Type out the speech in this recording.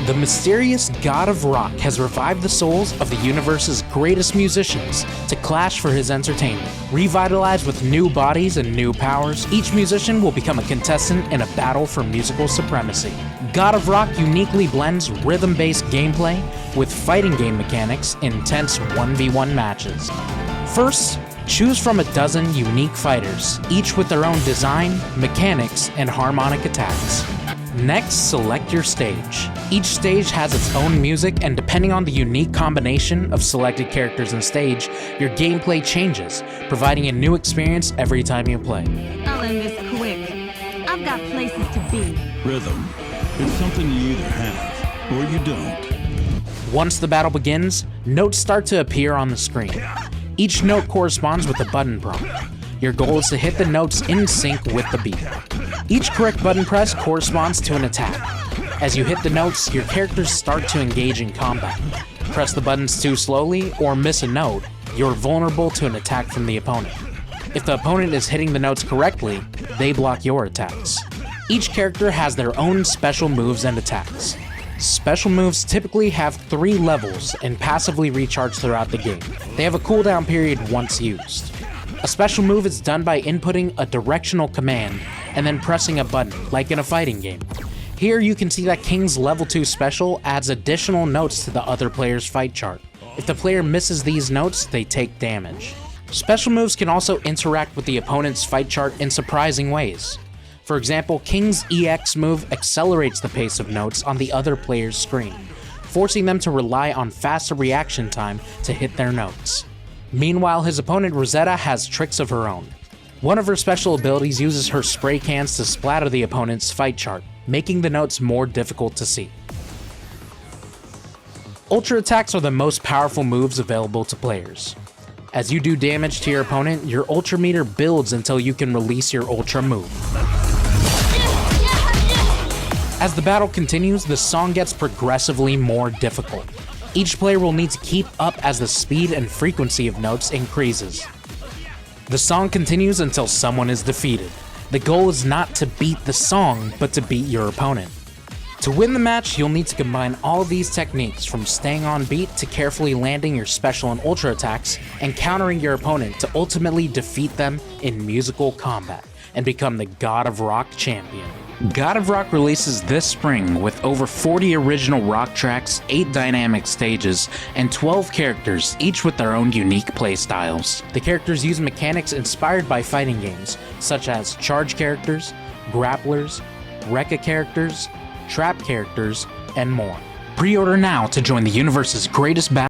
The mysterious God of Rock has revived the souls of the universe's greatest musicians to clash for his entertainment. Revitalized with new bodies and new powers, each musician will become a contestant in a battle for musical supremacy. God of Rock uniquely blends rhythm-based gameplay with fighting game mechanics in intense 1v1 matches. First, choose from a dozen unique fighters, each with their own design, mechanics, and harmonic attacks. Next, select your stage. Each stage has its own music, and depending on the unique combination of selected characters and stage, your gameplay changes, providing a new experience every time you play. I'll end this quick. I've got places to be. Rhythm. It's something you either have or you don't. Once the battle begins, notes start to appear on the screen. Each note corresponds with a button prompt. Your goal is to hit the notes in sync with the beat. Each correct button press corresponds to an attack. As you hit the notes, your characters start to engage in combat. Press the buttons too slowly or miss a note, you're vulnerable to an attack from the opponent. If the opponent is hitting the notes correctly, they block your attacks. Each character has their own special moves and attacks. Special moves typically have 3 levels and passively recharge throughout the game. They have a cooldown period once used. A special move is done by inputting a directional command and then pressing a button, like in a fighting game. Here you can see that King's level 2 special adds additional notes to the other player's fight chart. If the player misses these notes, they take damage. Special moves can also interact with the opponent's fight chart in surprising ways. For example, King's EX move accelerates the pace of notes on the other player's screen, forcing them to rely on faster reaction time to hit their notes. Meanwhile, his opponent Rosetta has tricks of her own. One of her special abilities uses her spray cans to splatter the opponent's fight chart, making the notes more difficult to see. Ultra attacks are the most powerful moves available to players. As you do damage to your opponent, your ultra meter builds until you can release your ultra move. As the battle continues, the song gets progressively more difficult. Each player will need to keep up as the speed and frequency of notes increases. The song continues until someone is defeated. The goal is not to beat the song, but to beat your opponent. To win the match, you'll need to combine all of these techniques, from staying on beat to carefully landing your special and ultra attacks, and countering your opponent to ultimately defeat them in musical combat and become the God of Rock champion. God of Rock releases this spring with over 40 original rock tracks, 8 dynamic stages, and 12 characters, each with their own unique playstyles. The characters use mechanics inspired by fighting games, such as charge characters, grapplers, Rekka characters, trap characters, and more. Pre-order now to join the universe's greatest battle.